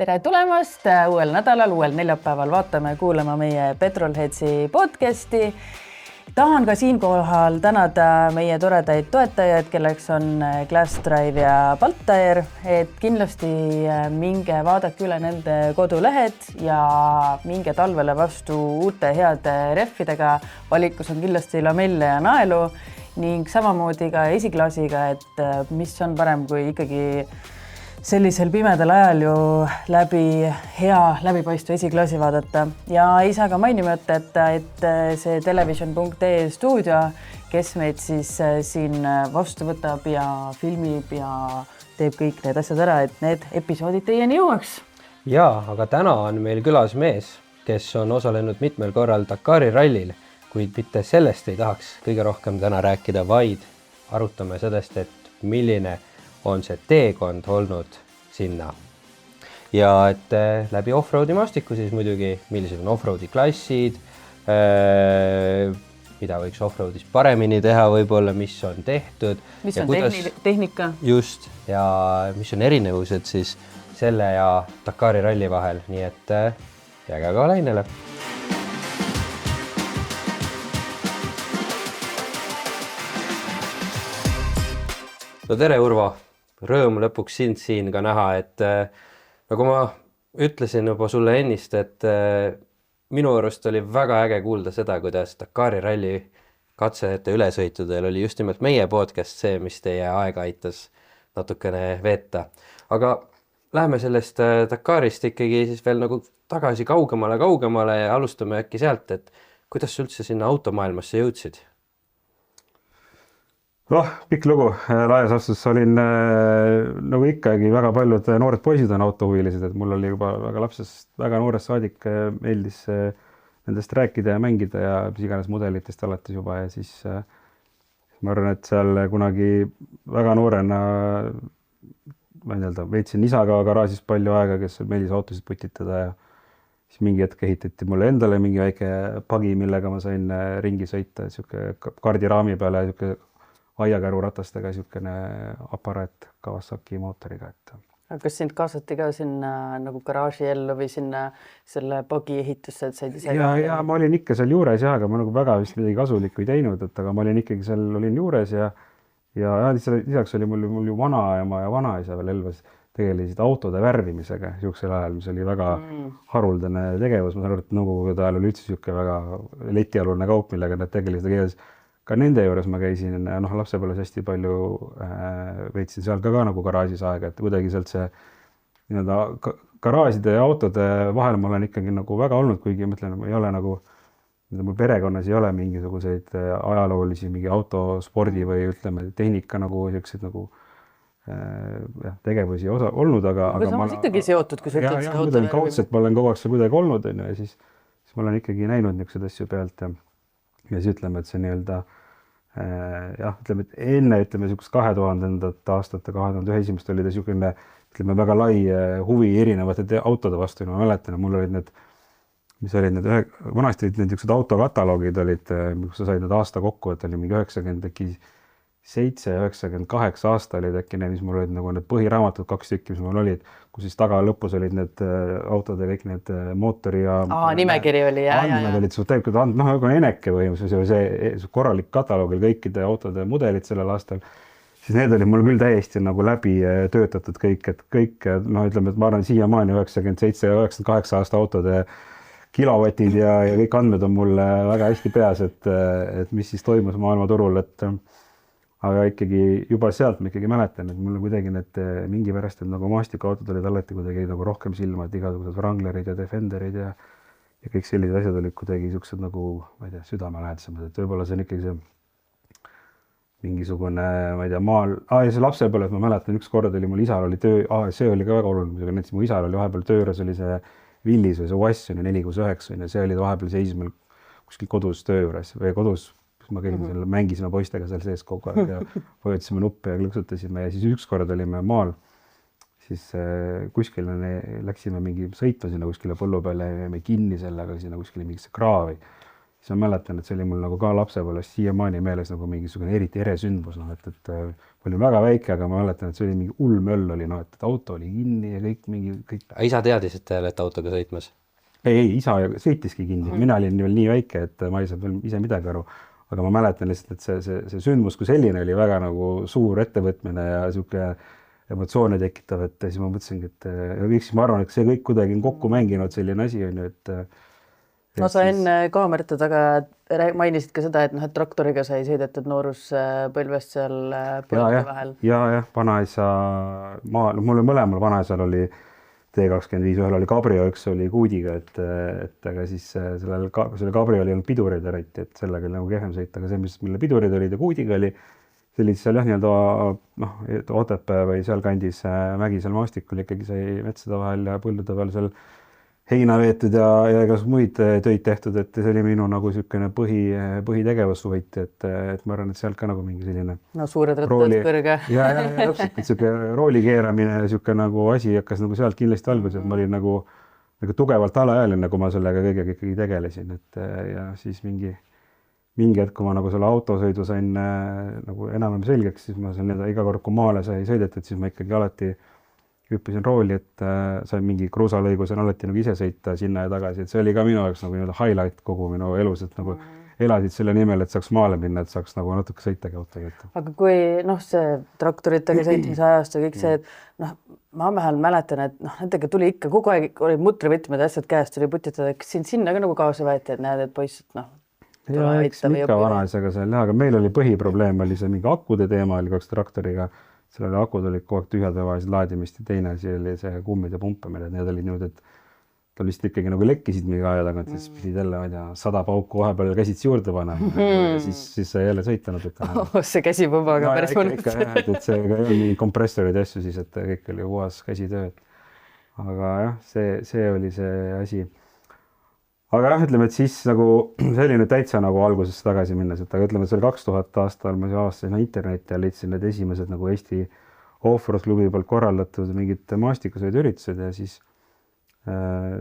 Tere tulemast uuel nädalal, uuel neljapäeval vaatame ja kuulama meie Petrolheadsi podcasti. Tahan ka siinkohal tänada meie toredaid toetajaid, kelleks on Glassdrive ja Baltair, et kindlasti minge vaadake üle nende kodulehed ja minge talvele vastu uute heade rehvidega. Valikus on kindlasti lamelle ja naelu ning samamoodi ka esiklaasiga, et mis on parem kui ikkagi sellisel pimedal ajal ju läbi hea läbipaistva esiklaasi vaadata. Ja ei saa ka mainima, et see television.ee stuudio, kes meid siis siin vastu võtab ja filmib ja teeb kõik need asjad ära, et need episoodid teieni jõuaks. Jaa, aga täna on meil külas mees, kes on osalenud mitmel korral Dakari rallil, kuid mitte sellest ei tahaks kõige rohkem täna rääkida, vaid arutame sellest, et milline on see teekond olnud sinna. Ja et läbi offroadi maastiku siis muidugi, millised on offroadi klassid, mida võiks offroadis paremini teha võib-olla, mis on tehtud. Mis on tehnika. Just, ja mis on erinevused siis selle ja Dakari ralli vahel, nii et jääge ka lainele. No tere, Urvo! Rõõm lõpuks sind siin ka näha, et nagu ma ütlesin juba sulle ennist, et minu arust oli väga äge kuulda seda, kuidas Dakari ralli katsete ülesõitudel oli just nimelt meie podcast see, mis teie aega aitas natukene veeta. Aga läheme sellest Dakarist ikkagi siis veel nagu tagasi kaugemale ja alustame äkki sealt, et kuidas sa üldse sinna automaailmasse jõudsid? Pikk lugu. Laias astus olin nagu ikkagi väga paljud noored poisid on autohuvilised, et mul oli juba väga noorest saadik meeldis nendest rääkida ja mängida ja mis iganes mudelitest alates juba ja siis ma arvan, et seal kunagi väga noorena veetsin isaga garaažis palju aega, kes meeldis autosid putitada ja siis mingi hetk ehitati mulle endale mingi väike pagi, millega ma sain ringi sõita, kaardiraami peale aiakäru ratastega niisugune aparaat Kawasaki mootoriga. Kas sind kaasati ka sinna nagu garaaži ellu või sinna selle pagi ehitusse, et said ise? Ja ma olin ikka seal juures aga ma nagu väga vist midagi kasulikku ei teinud, aga ma olin ikkagi seal juures ja lisaks oli mul ju vanaema ja vanaisa veel Elvas tegelesid autode värvimisega niisugusel ajal, mis oli väga haruldane tegevus. Ma saan aru, et nõukogude ajal oli üldse niisugune väga letialune kaup, millega nad tegelesid. Ka nende juures ma käisin, lapsepõlves hästi palju veetsin seal ka nagu garaažis aega, et kuidagi sealt see garaažide ja autode vahel ma olen ikkagi nagu väga olnud, kuigi mõtlen, ei ole nagu, mul perekonnas ei ole mingisuguseid ajaloolisi mingi autospordi või ütleme tehnika nagu sellised nagu tegevusi olnud, aga ma olen ikkagi seotud, kui sa ütled seda autole. Kaudselt ma olen kogu aeg seal kuidagi olnud ja siis ma olen ikkagi näinud niisuguseid asju pealt ja siis ütleme, et see nii-öelda ütleme, et enne 2000. aastate 2001. oli ta niisugune, ütleme, väga lai huvi erinevate autode vastu. Ma mäletan, mul olid need, mis olid need, vanasti olid need autokataloogid olid, kus sa said need aasta kokku, et oli mingi 97-98 aasta olid äkki need, mis mul olid nagu need põhiraamatud 2 tükki, mis mul olid, kus siis taga lõpus olid need autode kõik need mootori ja nimekiri oli andmed olid täielikult nagu eneke võimsus, see korralik kataloog oli kõikide autode mudelid sellel aastal, siis need olid mul küll täiesti nagu läbi töötatud kõik, et kõik, ütleme, et ma arvan siiamaani 97-98 aasta autode kilovatid ja kõik andmed on mul väga hästi peas, et mis siis toimus maailmaturul, aga ikkagi juba sealt ma ikkagi mäletan, et mul kuidagi need mingi pärast, et nagu maastikuautod olid alati kuidagi nagu rohkem silma, et igasugused Wranglerid ja Defenderid ja kõik sellised asjad olid kuidagi niisugused nagu, ma ei tea, südamelähedasemad, et võib-olla see on ikkagi see mingisugune, ma ei tea, maal, see lapsepõlves ma mäletan, üks kord oli mul isal oli töö, see oli ka väga oluline, näiteks mu isal oli vahepeal töö juures oli see Villis või see UAS 469 ja see oli vahepeal seis meil kuskil kodus töö juures või kodus, ma käisin seal, mängisime poistega seal sees kogu aeg ja vajutasime nuppe ja klõksutasime ja siis ükskord olime maal, siis kuskil läksime mingi sõitma sinna kuskile põllu peale ja jäime kinni sellega sinna kuskile mingisse kraavi. siis ma mäletan, et see oli mul nagu ka lapsepõlvest siiamaani meeles nagu mingisugune eriti ere sündmus, noh, et ma olin väga väike, aga ma mäletan, et see oli mingi hull möll oli, noh, et auto oli kinni ja kõik. Isa teadis, et te olete autoga sõitmas? Ei, isa sõitiski kinni, mina olin veel nii väike, et ma ei saanud veel ise midagi aru, aga ma mäletan lihtsalt, et see sündmus kui selline oli väga nagu suur ettevõtmine ja sihuke emotsioone tekitav, et siis ma mõtlesingi, et ma arvan, et see kõik kuidagi on kokku mänginud selline asi on ju, et no sa enne kaamerate taga mainisid ka seda, et noh, et traktoriga sai sõidetud nooruspõlvest seal põldude vahel. Ja, vanaisa, mul mõlemal vanaisal oli T25, ühel oli Cabrio, üks oli Kuudiga, et aga siis selle Cabrio oli olnud pidurid eriti, et sellega oli nagu kehvem sõita, aga see, mis mille pidurid olid ja Kuudiga oli, see oli seal jah, nii-öelda noh, Otepää või sealkandis mägisel maastikul ikkagi sai metsade vahel ja põldude peal seal heina veetud ja igas muid töid tehtud, et see oli minu nagu niisugune põhitegevus suviti, et ma arvan, et sealt ka nagu mingi selline no suured rattad kõrge. ja täpselt, et niisugune rooli keeramine ja niisugune nagu asi hakkas nagu sealt kindlasti alguses, et ma olin nagu tugevalt alaealine, kui ma sellega kõigega ikkagi tegelesin, et ja siis mingi hetk, kui ma nagu selle autosõidu sain nagu enam-vähem selgeks, siis ma seal iga kord, kui maale sai sõidetud, siis ma ikkagi alati hüppasin rooli, et sain mingi kruusalõigu, sain alati nagu ise sõita sinna ja tagasi, et see oli ka minu jaoks nagu nii-öelda highlight kogu minu elus, et nagu elasid selle nimel, et saaks maale minna, et saaks nagu natuke sõitagi autoga. Aga kui noh, see traktoritega sõitmise ajast ja kõik see, et noh, ma vähemalt mäletan, et noh, nendega tuli ikka kogu aeg olid mutrivõtmed asjad käest, tuli putitada, kas sind sinna ka nagu kaasa võeti, et näed, et poiss, et noh. Ja, eks ikka vanaisaga seal, aga meil oli põhiprobleem oli see mingi akude teema oli kaks traktoriga. Sellele akud olid kogu aeg tühjad ja vajasid laadimist ja teine asi oli see kummide pumpamine, et need olid niimoodi, et ta lihtsalt ikkagi nagu lekkisid mingi aja tagant, siis pidid jälle, ma ei tea, 100 pauku vahepeal käsid juurde panema ja siis sai jälle sõita natuke. See käsipõbaga päris mõnus. Et see ei olnud mingi kompressorid asju siis, et kõik oli puhas käsitööd. Aga jah, see oli see asi. Aga jah, ütleme, et siis nagu selline täitsa nagu algusest tagasi minnes, et aga ütleme, et see oli 2000 aastal, ma avastasin internetti ja leidsin need esimesed nagu Eesti Offroad klubi poolt korraldatud mingid maastikusõiduüritused ja siis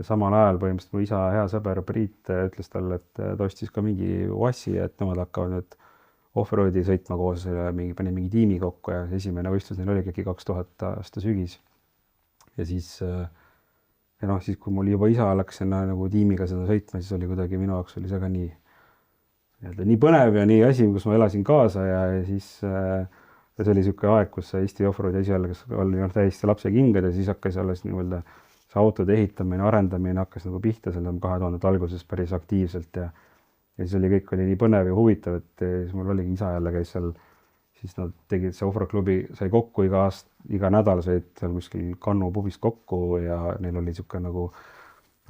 samal ajal põhimõtteliselt mu isa hea sõber Priit ütles talle, et ta ostis ka mingi UASi, et nemad hakkavad nüüd Offroadi sõitma koos, pani mingi tiimi kokku ja esimene võistlus neil oli ikkagi 2000 aasta sügis. Ja siis siis kui mul juba isa läks nagu tiimiga seda sõitma, siis oli kuidagi minu jaoks oli see ka nii põnev ja nii asi, kus ma elasin kaasa ja siis see oli niisugune aeg, kus Eesti Offroadi asi oli täiesti lapse kingad ja siis hakkas alles nii-öelda see autode ehitamine, arendamine hakkas nagu pihta selle 2000 alguses päris aktiivselt ja siis kõik oli nii põnev ja huvitav, et siis mul oligi isa jälle käis seal, siis nad tegid see Offroad klubi, sai kokku iga nädal said seal kuskil Kannu pubis kokku ja neil oli niisugune nagu,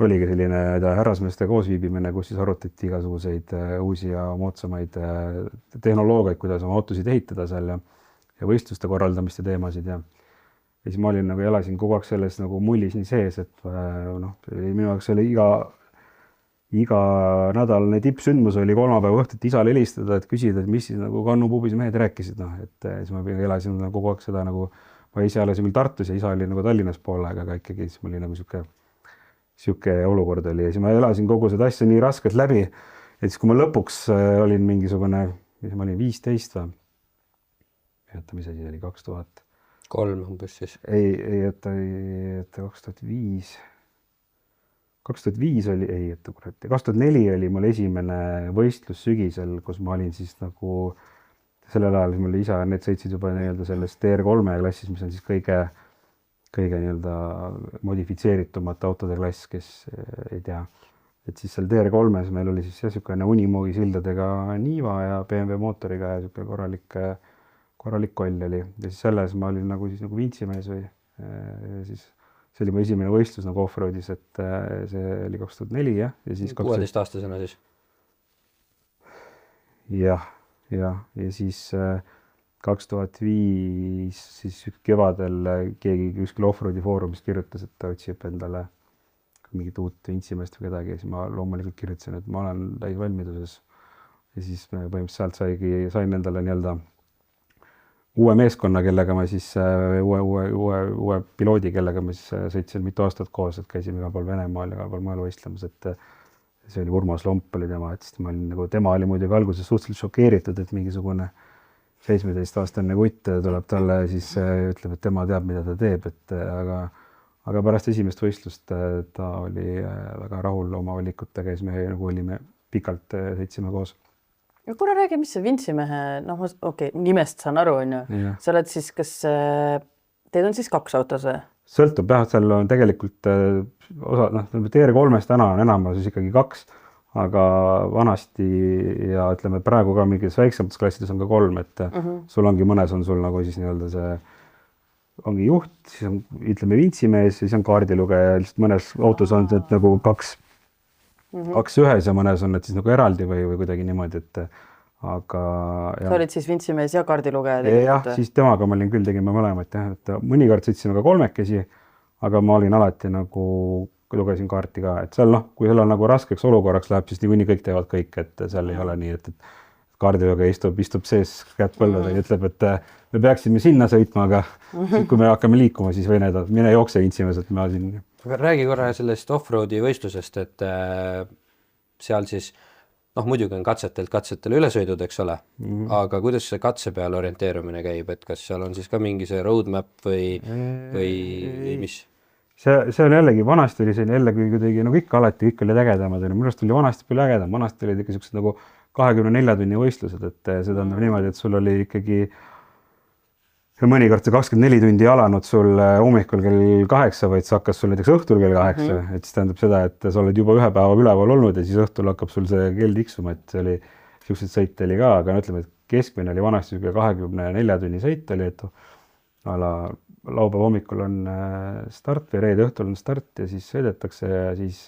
oligi selline härrasmeeste koosviibimine, kus siis arutati igasuguseid uusi ja moodsamaid tehnoloogiaid, kuidas oma autosid ehitada seal ja võistluste korraldamiste teemasid ja siis ma olin nagu, elasin kogu aeg selles nagu mullis nii sees, et minu jaoks oli iga nädalane tippsündmus oli kolmapäeva õhtut isale helistada, et küsida, et mis siis nagu Kannu pubis mehed rääkisid, et siis ma elasin kogu aeg seda nagu, ma ise elasin küll Tartus ja isa oli nagu Tallinnas pool aega, aga ikkagi siis mul oli nagu sihuke olukord oli ja siis ma elasin kogu seda asja nii raskelt läbi, et siis kui ma lõpuks olin mingisugune, mis ma olin 15 või? Mis asi oli 2003 umbes siis? Ei, 2005 oli, 2004 oli mul esimene võistlus sügisel, kus ma olin siis nagu sellel ajal, mul isa, need sõitsid juba nii-öelda selles TR3 klassis, mis on siis kõige nii-öelda modifitseeritumate autode klass, kes ei tea. Et siis seal TR3-s meil oli siis niisugune Unimogi sildadega Niva ja BMW mootoriga ja niisugune korralik koll oli. Ja siis selles ma olin nagu vintsimees või siis see oli mu esimene võistlus nagu Offroadis, et see oli 2004 ja siis 16-aastasena siis? Ja siis 2005 siis kevadel keegi kuskil Offroadi foorumist kirjutas, et ta otsib endale mingit uut vintsimeest või kedagi ja siis ma loomulikult kirjutasin, et ma olen täisvalmiduses ja siis põhimõtteliselt sealt sain endale nii-öelda uue meeskonna, kellega ma siis, uue piloodi, kellega ma siis sõitsin mitu aastat koos, et käisime igal pool Venemaal ja igal pool mujal võistlemas, et see oli Urmas Lomp oli tema, et siis ma olin nagu, tema oli muidugi alguses suhteliselt šokeeritud, et mingisugune 17-aastane kutt tuleb talle ja siis ütleb, et tema teab, mida ta teeb, et aga pärast esimest võistlust ta oli väga rahul oma valikutega ja siis me nagu olime pikalt sõitsime koos. Ja kuule, räägi, mis see Vintsimehe, noh, nimest saan aru, on ju. Sa oled siis, kas teid on siis 2 autos või? Sõltub jah, seal on tegelikult osa, TR3-st täna on enam siis ikkagi 2, aga vanasti ja ütleme praegu ka mingis väiksemates klassides on ka 3, et sul ongi mõnes on sul nagu siis nii-öelda see ongi juht, siis on, ütleme, vintsimees, siis on kaardilugeja, lihtsalt mõnes autos on need nagu 2 ühes ja mõnes on need siis nagu eraldi või kuidagi niimoodi, et aga... Sa olid siis vintsimees ja kaardilugeja? Jah, siis temaga ma olin küll, tegime mõlemat, jah, et mõnikord sõitsime ka 3-kesi, aga ma olin alati nagu, lugesin kaarti ka, et seal kui seal on nagu raskeks olukorraks läheb, siis niikuinii kõik teevad kõik, et seal ei ole nii, et kaardilugeja istub sees käed põlved ja ütleb, et me peaksime sinna sõitma, aga kui me hakkame liikuma, siis mine jookse vintsimees, et ma siin... Räägi korra sellest off-roadi võistlusest, et seal siis, muidugi on katsetele ülesõidud, eks ole, aga kuidas see katse peal orienteerumine käib, et kas seal on siis ka mingi see roadmap või mis? See on jällegi, vanasti oli selline jällegi kuidagi, nagu ikka alati, kõik oli ägedamad, minust oli vanasti palju ägedam, vanasti olid ikka sellised nagu 24 tunni võistlused, et see tähendab niimoodi, et sul oli ikkagi mõnikord see 24 tundi alanud sul hommikul kell 8, vaid see hakkas sul näiteks õhtul kell 8, et siis tähendab seda, et sa oled juba 1 päeva üleval olnud ja siis õhtul hakkab sul see kell tiksuma, et see oli, selliseid sõite oli ka, aga ütleme, et keskmine oli vanasti 24 tunni sõit oli, et laupäeva hommikul on start või reede õhtul on start ja siis sõidetakse ja siis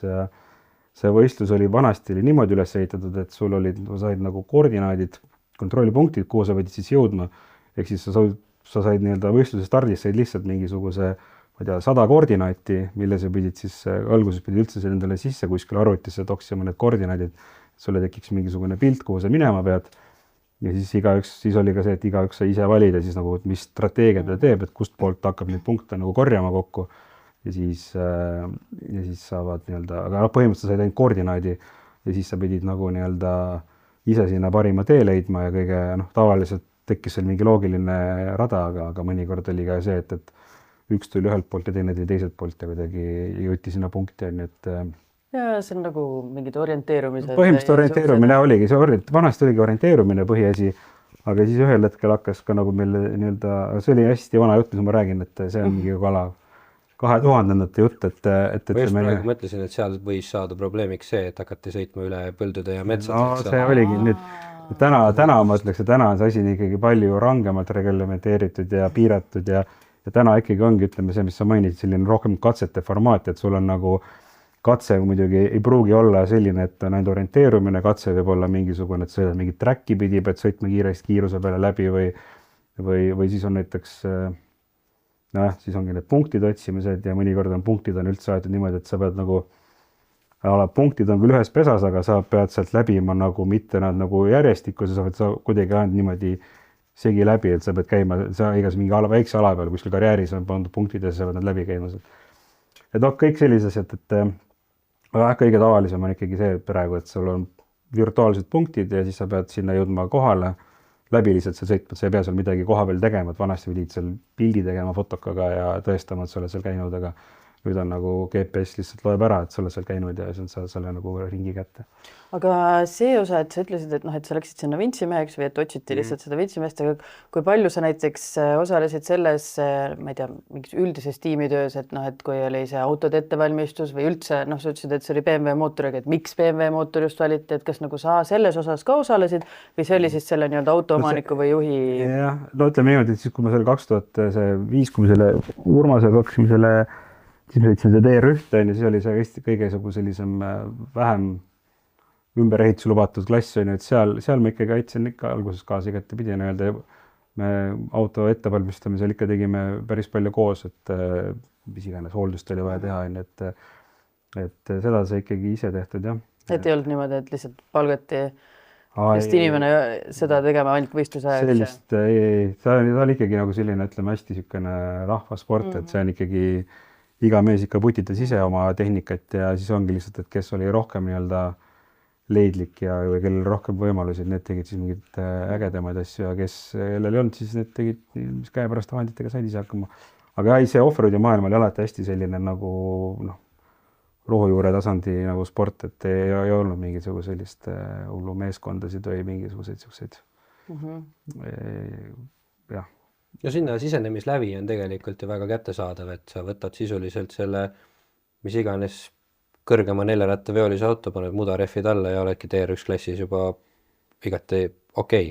see võistlus oli vanasti oli niimoodi üles ehitatud, et sul olid, said nagu koordinaadid, kontrollipunktid, kuhu sa võidid siis jõudma, ehk siis sa said nii-öelda võistluse stardis said lihtsalt mingisuguse, ma ei tea, 100 koordinaati, mille sa pidid siis, alguses pidid üldse endale sisse kuskil arvutisse toksima need koordinaadid, sulle tekiks mingisugune pilt, kuhu sa minema pead ja siis oli ka see, et igaüks sai ise valida siis nagu, mis strateegia ta teeb, et kust poolt hakkab neid punkte nagu korjama kokku ja siis saavad nii-öelda, aga põhimõtteliselt said ainult koordinaadi ja siis sa pidid nagu nii-öelda ise sinna parima tee leidma ja kõige tavaliselt tekkis seal mingi loogiline rada, aga mõnikord oli ka see, et üks tuli ühelt poolt ja teine tuli teiselt poolt ja kuidagi jõuti sinna punkti, et ja see on nagu mingid orienteerumised. Põhimõtteliselt orienteerumine oligi, vanasti oligi orienteerumine põhiasi, aga siis ühel hetkel hakkas ka nagu meil nii-öelda, see oli hästi vana jutt, mis ma räägin, et see on mingi kala 2000-ndate jutt, et ma just praegu mõtlesin, et seal võis saada probleemiks see, et hakati sõitma üle põldude ja metsad. No see oligi nüüd, täna ma ütleks, et täna on see asi ikkagi palju rangemalt reglementeeritud ja piiratud ja täna ikkagi ongi, ütleme see, mis sa mainisid, selline rohkem katsete formaat, et sul on nagu katse muidugi ei pruugi olla selline, et on ainult orienteerumine, katse võib olla mingisugune, et sõidad mingit track'i pidi, pead sõitma kiiruse peale läbi või siis on näiteks siis ongi need punktid otsimised ja mõnikord on punktid on üldse aetud niimoodi, et sa pead nagu punktid on küll ühes pesas, aga sa pead sealt läbima nagu mitte nad nagu järjestikus ja sa pead kuidagi ainult niimoodi segi läbi, et sa pead käima, sa igas mingi väikse ala peal kuskil karjääris on pandud punktid ja sa pead nad läbi käima. Et kõik sellises, et kõige tavalisem on ikkagi see praegu, et sul on virtuaalsed punktid ja siis sa pead sinna jõudma kohale läbi lihtsalt seal sõitma, sa ei pea seal midagi koha peal tegema, et vanasti pidid seal pildi tegema fotokaga ja tõestama, et sa oled seal käinud, aga nüüd on nagu GPS lihtsalt loeb ära, et sa oled seal käinud ja siis on selle nagu ringi kätte. Aga see osa, et sa ütlesid, et sa läksid sinna vintsimeheks või et otsiti lihtsalt seda vintsimehest, aga kui palju sa näiteks osalesid selles, ma ei tea, mingis üldises tiimitöös, et kui oli see autode ettevalmistus või üldse, sa ütlesid, et see oli BMW mootoriga, et miks BMW mootor just valiti, et kas nagu sa selles osas ka osalesid või see oli siis selle nii-öelda autoomaniku või juhi? Jah, ütleme niimoodi, et siis kui ma selle 2005, kui me selle Urmasega hakkasime selle siis me sõitsime seda TR1, siis oli see Eesti kõige sellisem vähem ümberehitus lubatud klass, et seal ma ikkagi aitsin alguses kaasa igatepidi öelda. Me auto ettevalmistamisel ikka tegime päris palju koos, et mis iganes hooldust oli vaja teha, et seda sai ikkagi ise tehtud, jah. Et ei olnud niimoodi, et lihtsalt palgati sest inimene seda tegema ainult võistluse ajaks? Sellist, ei, ta oli ikkagi nagu selline, ütleme, hästi niisugune rahvasport, et see on ikkagi iga mees ikka putitas ise oma tehnikat ja siis ongi lihtsalt, et kes oli rohkem nii-öelda leidlik ja või kellel rohkem võimalusi, need tegid siis mingeid ägedamaid asju ja kellel ei olnud, siis need tegid, mis käepärast vahenditega said ise hakkama. Aga ei, see off-roadi maailm oli alati hästi selline nagu rohujuure tasandi nagu sport, et ei olnud mingisugust sellist hullu meeskondasid või mingisuguseid siukseid. Jah. Ja sinna sisenemislävi on tegelikult ju väga kättesaadav, et sa võtad sisuliselt selle, mis iganes kõrgema 4-rattaveolise auto, paned mudarehvid alla ja oledki TR1 klassis juba igati okei.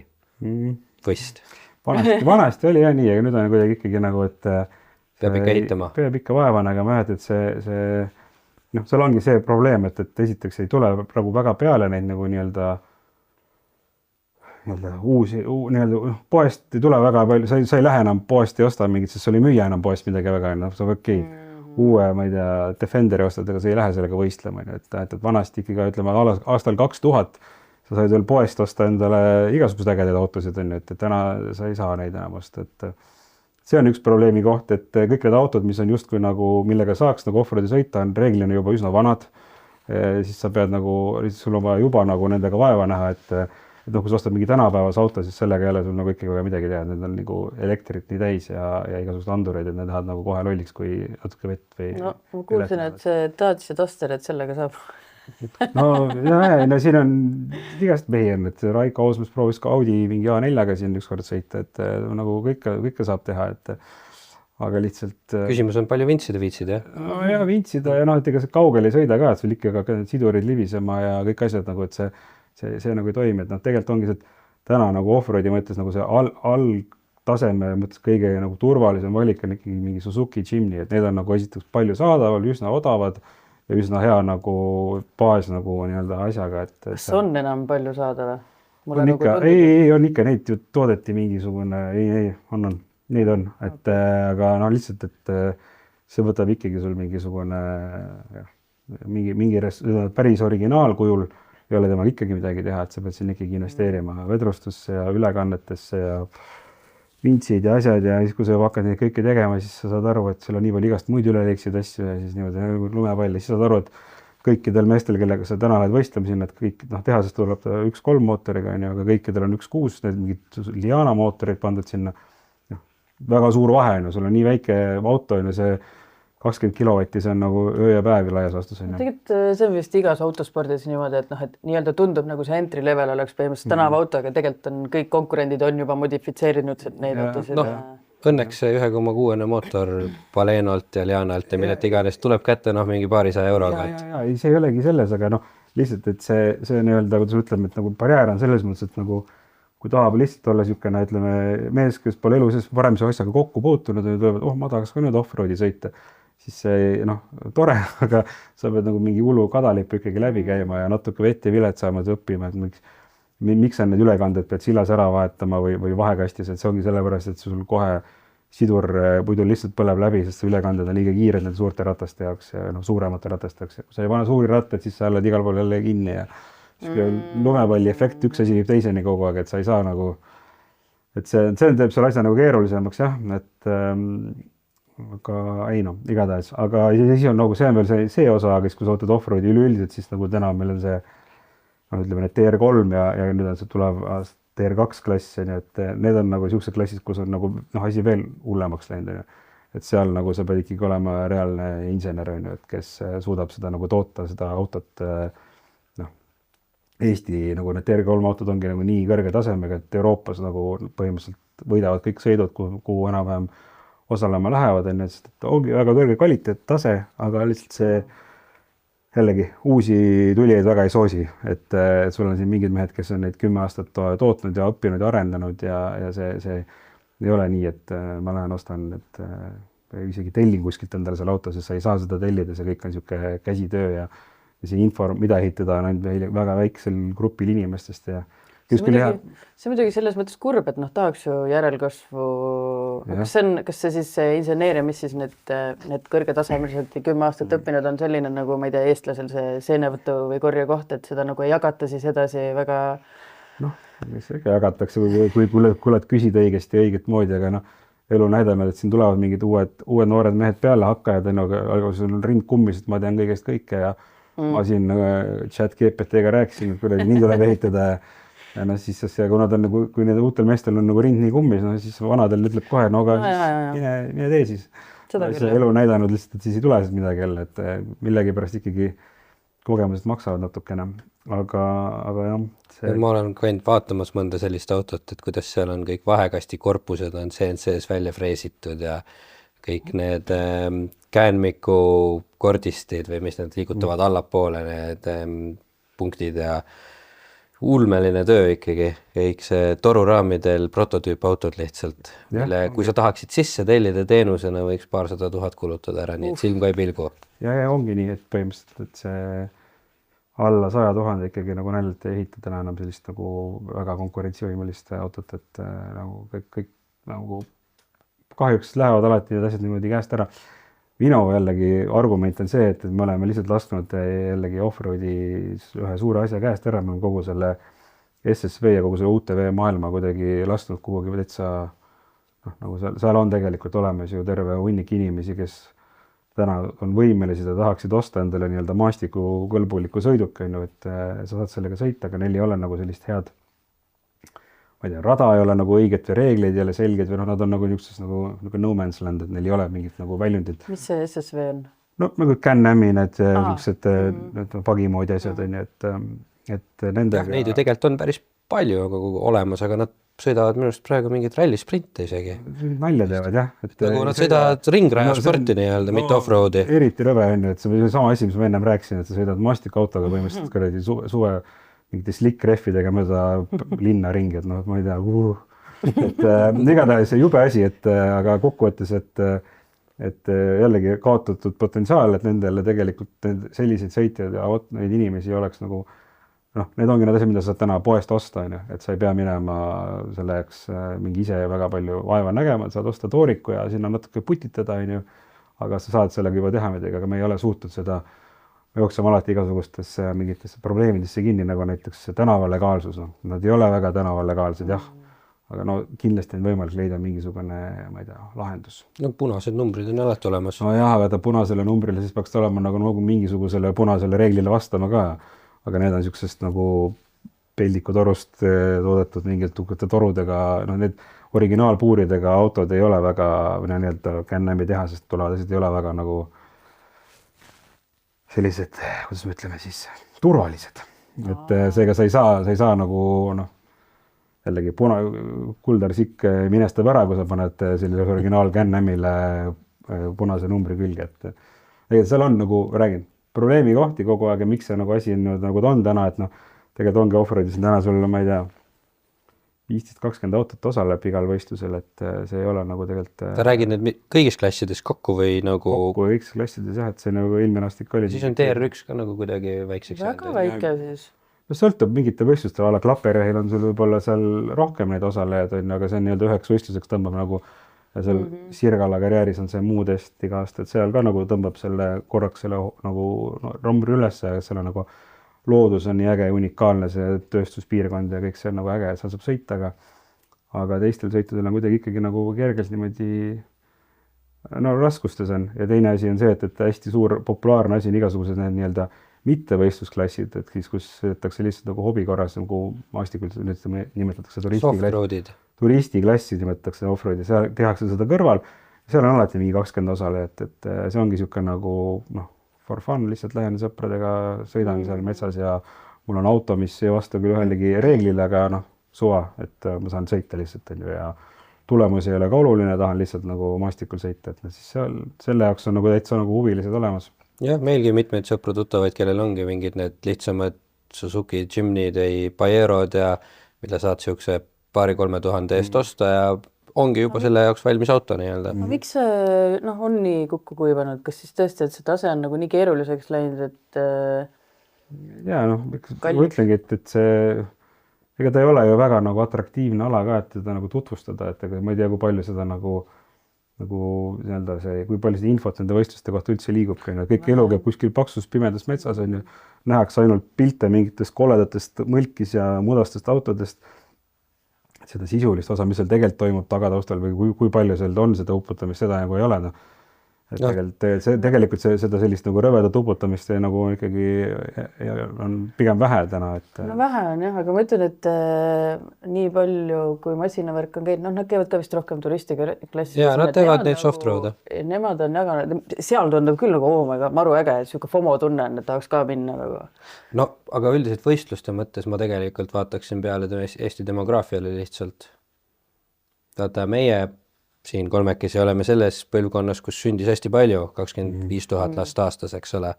Võist. Vanasti oli jah nii, aga nüüd on kuidagi ikkagi nagu, et peab ikka ehitama. Peab ikka vaeva nägema, et see seal ongi see probleem, et esiteks ei tule praegu väga peale neid nagu nii-öelda uusi, poest ei tule väga palju, sa ei lähe enam poest ei osta mingit, sest sa ei müüa enam poest midagi väga, sa okei. Uue, ma ei tea, Defenderi ostad, aga sa ei lähe sellega võistlema, et vanasti ikkagi, ütleme, aastal 2000 sa said veel poest osta endale igasugused ägedaid autosid, et täna sa ei saa neid enam osta, et see on üks probleemi koht, et kõik need autod, mis on justkui nagu, millega saaks nagu off-roadi sõita, on reeglina juba üsna vanad. Siis sa pead nagu, sul on vaja juba nagu nendega vaeva näha, et kui sa ostad mingi tänapäevas auto, siis sellega ei ole sul nagu ikkagi väga midagi teha. Need on nagu elektrit nii täis ja igasugused andureid, et need lähevad nagu kohe lolliks, kui natuke vett või... No, ma kuulsin, et see Dacia Duster, et sellega saab... No siin on igast mehi on, et Raiko Oosmas proovis ka Audi mingi A4-ga siin ükskord sõita, et nagu kõike saab teha, aga lihtsalt... Küsimus on palju vintsida viitsid, jah? No jah, vintsida ja et ega see kaugel ei sõida ka, et sul ikka ka sidurid libisema ja kõik asjad nagu, et see nagu ei toimi, et tegelikult ongi see, et täna nagu off-roadi mõttes nagu see algtaseme mõttes kõige nagu turvalisem valik on ikkagi mingi Suzuki Jimny, et need on nagu esiteks palju saadaval, üsna odavad ja üsna hea nagu baas nagu nii-öelda asjaga, et... Kas on enam palju saada või? On ikka, ei, on ikka, neid ju toodeti mingisugune, neid on, et aga lihtsalt, et see võtab ikkagi sul mingisugune mingi päris originaalkujul ei ole temaga ikkagi midagi teha, et sa pead siin ikkagi investeerima vedrustusse ja ülekannetesse ja vintsid ja asjad ja siis, kui sa hakkad neid kõike tegema, siis sa saad aru, et seal on nii palju igast muid üleliikseid asju ja siis niimoodi lumepall ja siis saad aru, et kõikidel meestel, kellega sa täna oled võistlema sinna, et kõik, tehasest tuleb 1.3 mootoriga, aga kõikidel on 1.6, need mingid Liana mootorid pandud sinna. Väga suur vahe on, sul on nii väike auto, see 20 kilovatti, see on nagu öö ja päev laias vastus. Tegelikult see on vist igas autospordis niimoodi, et nii-öelda tundub nagu see entry level oleks põhimõtteliselt tänava auto, aga tegelikult on kõik konkurendid on juba modifitseerinud neid autosid. Õnneks see 1.6 mootor Balenolt ja Lianalt ja millelt iganes tuleb kätte mingi paarisaja euroga. Ja, see ei olegi selles, aga lihtsalt, et see nii-öelda, kuidas ütleme, et nagu barjäär on selles mõttes, et nagu kui tahab lihtsalt olla niisugune, ütleme, mees, kes pole elu sees varem see asjaga kokku puutunud ja tulevad, ma tahaks ka nüüd off-roadi sõita, siis see tore, aga sa pead nagu mingi hullu kadalipu ikkagi läbi käima ja natuke vett ja vilet saama õppima, et miks on need ülekanded, pead sillas ära vahetama või vahekastis, et see ongi sellepärast, et sul kohe sidur puidul lihtsalt põleb läbi, sest ülekanded on liiga kiired need suurte rataste jaoks ja suuremate rataste jaoks. Kui sa ei pane suuri rattad, siis sa oled igal pool jälle kinni ja lumepalli efekt, üks asi viib teiseni kogu aeg, et sa ei saa nagu, et see teeb selle asja nagu keerulisemaks, jah, et aga ei igatahes, aga siis on nagu see on veel see osa, aga kui sa võtad off-roadi üleüldiselt, siis nagu täna meil on see, ütleme need TR3 ja nüüd on see tulev TR2 klass, et need on nagu niisugused klassid, kus on nagu asi veel hullemaks läinud, et seal nagu sa pead ikkagi olema reaalne insener, et kes suudab seda nagu toota, seda autot, Eesti nagu need TR3 autod ongi nagu nii kõrge tasemega, et Euroopas nagu põhimõtteliselt võidavad kõik sõidud, kuhu enam-vähem osalema lähevad, et ongi väga kõrge kvaliteet, tase, aga lihtsalt see jällegi uusi tulijaid väga ei soosi, et sul on siin mingid mehed, kes on neid 10 aastat tootnud ja õppinud ja arendanud ja see ei ole nii, et ma lähen ostan, et isegi tellin kuskilt endale selle auto, sest sa ei saa seda tellida, see kõik on niisugune käsitöö ja see info, mida ehitada on ainult väga väiksel grupil inimestest ja see muidugi selles mõttes kurb, et tahaks ju järelkasvu. Kas see siis inseneeria, mis siis need kõrgetasemeliselt 10 aastat õppinud on selline nagu, ma ei tea, eestlasel see seenevõtu või korje koht, et seda nagu ei jagata siis edasi väga... Mis ikka jagatakse, kui kuuled küsida õiget moodi, aga elu näidame, et siin tulevad mingid uued noored mehed peale hakkajad, aga sul on rind kummis, et ma tean kõigest kõike ja ma siin chat GPT-ga rääkisin, et kuidagi nii tuleb ehitada ja noh, siis kuna ta on nagu, kui need uutel meestel on nagu ring nii kummis, no siis vanadel ütleb kohe, no aga mine tee siis. See elu näidanud lihtsalt, et siis ei tule midagi jälle, et millegipärast ikkagi kogemused maksavad natukene, aga jah. Ma olen käinud vaatamas mõnda sellist autot, et kuidas seal on kõik vahekasti korpused on CNC-s välja freesitud ja kõik need käänmiku kordistid või mis need liigutavad allapoole need punktid ja ulmeline töö ikkagi, kõik see toruraamidel prototüüpautod lihtsalt, mille kui sa tahaksid sisse tellida teenusena, võiks 200 000 kulutada ära, nii et silm ka ei pilgu. Ja ongi nii, et põhimõtteliselt, et see alla 100 000 ikkagi nagu näljalt ei ehitada enam sellist nagu väga konkurentsivõimelist autot, et nagu kõik nagu kahjuks lähevad alati need asjad niimoodi käest ära. Minu jällegi argument on see, et me oleme lihtsalt lasknud jällegi off-roadi ühe suure asja käest ära, me oleme kogu selle SSV ja kogu selle UTV maailma kuidagi lasknud kuhugi täitsa, nagu seal on tegelikult olemas ju terve hunnik inimesi, kes täna on võimelised ja tahaksid osta endale nii-öelda maastikukõlbuliku sõiduk, et sa saad sellega sõita, aga neil ei ole nagu sellist head, ma ei tea, rada ei ole nagu õiget või reegleid ei ole selged või nad on nagu niisugustes nagu no man's land, et neil ei ole mingit nagu väljundit. Mis see SSV on? No nagu Can-Ami need niisugused pagimoodi asjad on ju, et nendega... Neid ju tegelikult on päris palju olemas, aga nad sõidavad minust praegu mingit rallisprinte isegi. Nalja teevad, jah. Nagu nad sõidavad ringraja sporti nii-öelda, mitte off-roadi. Eriti rõve on ju, et see sama asi, mis ma ennem rääkisin, et sa sõidad maastikautoga põhimõtteliselt kõredi suve mingite slick-reffidega mööda linna ringi, et noh, ma ei tea, et igatahes jube asi, aga kokkuvõttes, et jällegi kaotatud potentsiaal, et nendele tegelikult selliseid sõitjaid ja neid inimesi oleks nagu, noh, need ongi need asjad, mida sa täna poest osta, et sa ei pea minema selle jaoks mingi ise väga palju vaeva nägema, saad osta tooriku ja sinna natuke putitada, aga sa saad sellega juba teha midagi, aga me ei ole suutnud seda. Me jookseme alati igasugustesse mingitesse probleemidesse kinni, nagu näiteks tänavalegaalsus. Nad ei ole väga tänavalegaalsed, jah, aga no kindlasti on võimalik leida mingisugune, ma ei tea, lahendus. No punased numbrid on alati olemas. No jah, aga ta punasele numbrile siis peaks olema nagu mingisugusele punasele reeglile vastama ka, aga need on niisugusest nagu peldikutorust toodetud mingite torudega, no need originaalpuuridega autod ei ole väga, või nii-öelda Can-Ami tehasest tulevad asjad ei ole väga nagu sellised, kuidas me ütleme siis, turvalised. Et seega sa ei saa nagu, noh, jällegi kuldarsikk minestab ära, kui sa paned sellise originaal Can-Amile punase numbri külge. Et seal on nagu, räägin, probleemi kohti kogu aeg ja miks see nagu asi on nagu ta on täna, et noh, tegelikult ongi off-roadis täna sul, ma ei tea, 15-20 autot osaleb igal võistlusel, et see ei ole nagu tegelikult... Ta räägib need kõigis klassides kokku või nagu... Kokku kõigis klassides, jah, et see nagu eelmine aastik oli... Siis on DR1 ka nagu kuidagi väikseks. Väga väike siis. No sõltub mingite võistlustel, ala Klaperehil on sul võib-olla seal rohkem neid osalejaid, aga see on nii-öelda üheks võistluseks tõmbab nagu... Ja seal Sirgala karjääris on see muudest iga aasta, et seal ka nagu tõmbab selle korraks selle nagu rombri üles ja seal on nagu... Loodus on nii äge, unikaalne see tööstuspiirkond ja kõik see on nagu äge, seal saab sõita, aga teistel sõitudel on kuidagi ikkagi nagu kergelt niimoodi raskustes on. Ja teine asi on see, et hästi suur populaarne asi on igasugused need nii-öelda mittevõistlusklassid, et siis kus sõidetakse lihtsalt nagu hobi korras, nagu maastikult nimetatakse turistiklassid, nimetatakse off-roadi, seal tehakse seda kõrval. Seal on alati mingi 20 osalejat, et see ongi niisugune nagu, noh, for fun, lihtsalt lähen sõpradega, sõidan seal metsas ja mul on auto, mis ei vasta küll ühelegi reeglile, aga noh, suva, et ma saan sõita lihtsalt ja tulemus ei ole ka oluline, tahan lihtsalt nagu maastikul sõita, et siis selle jaoks on nagu täitsa nagu huvilised olemas. Jah, meilgi mitmeid sõpru tuttavaid, kellel ongi mingid need lihtsamad Suzuki Jimnid või Pajerod ja mida saad siukse 2,000-3,000 eest osta ja ongi juba selle jaoks valmis auto nii-öelda. Miks see on nii kukku kuivanud? Kas siis tõesti, et see tase on nagu nii keeruliseks läinud, et... Jaa, ma ütlengi, et see... Ega ta ei ole ju väga nagu atraktiivne ala ka, et teda nagu tutvustada, et ma ei tea, kui palju seda nagu kui palju seda infot nende võistluste kohta üldse liigub. Kõik elu käib kuskil paksus pimedas metsas, on ju. Nähakse ainult pilte mingitest koledatest mõlkis ja mudastest autodest. Seda sisulist osa, mis seal tegelikult toimub tagataustal või kui palju seal on seda uputamist, seda nagu ei ole. et tegelikult seda sellist nagu rõvedat uputamist nagu ikkagi on pigem vähe täna, et no vähe on jah, aga ma ütlen, et nii palju, kui masinavärk on käinud, nad käivad ka vist rohkem turistiklassi. Ja nad teevad neid soft road'e. Nemad on jaganud, seal tundub küll nagu maru äge, siuke FOMO tunne on, et tahaks ka minna nagu. No, aga üldiselt võistluste mõttes ma tegelikult vaataksin peale Eesti demograafiale lihtsalt. Vaata, meie siin kolmekesi oleme selles põlvkonnas, kus sündis hästi palju, 25 000 last aastas, eks ole.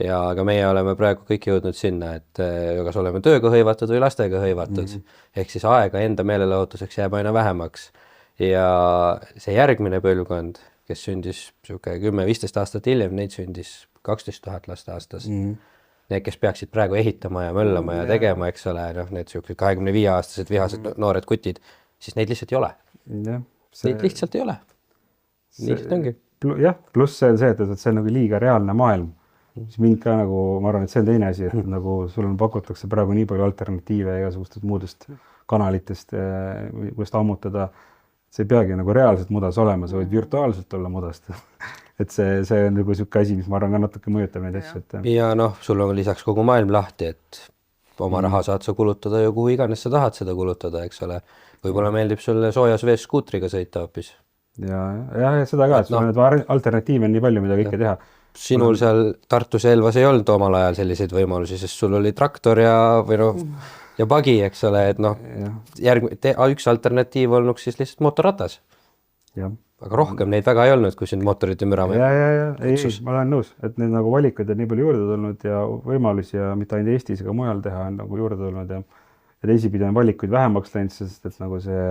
Ja aga meie oleme praegu kõik jõudnud sinna, et kas oleme tööga hõivatud või lastega hõivatud. Ehk siis aega enda meelelahutuseks jääb aina vähemaks. Ja see järgmine põlvkond, kes sündis 10-15 aastat hiljem, neid sündis 12 000 last aastas. Need, kes peaksid praegu ehitama ja möllama ja tegema, eks ole, need 25-aastased vihased noored kutid, siis neid lihtsalt ei ole. Neid lihtsalt ei ole. Lihtsalt ongi. Jah, pluss see on see, et see on nagu liiga reaalne maailm. Siis mind ka nagu, ma arvan, et see on teine asi, et nagu sul pakutakse praegu nii palju alternatiive igasugustest muudest kanalitest, kuidas ammutada. See ei peagi nagu reaalselt mudas olema, sa võid virtuaalselt olla mudast. Et see on nagu siuke asi, mis ma arvan ka natuke mõjutab neid asju. Ja sul on lisaks kogu maailm lahti, et oma raha saad sa kulutada ja kuhu iganes sa tahad seda kulutada, eks ole. Võib-olla meeldib sulle soojas vees skuutriga sõita hoopis. Ja seda ka, et sul on alternatiive on nii palju, mida kõike teha. Sinul seal Tartus ja Elvas ei olnud omal ajal selliseid võimalusi, sest sul oli traktor ja pagi, eks ole, et üks alternatiiv olnuks siis lihtsalt mootorratas. Aga rohkem neid väga ei olnud, kui siin mootorite müra. Ei, ma olen nõus, et need nagu valikuid on nii palju juurde tulnud ja võimalusi ja mitte ainult Eestis, aga mujal teha on nagu juurde tulnud ja teisipidi on valikuid vähemaks läinud, sest et nagu see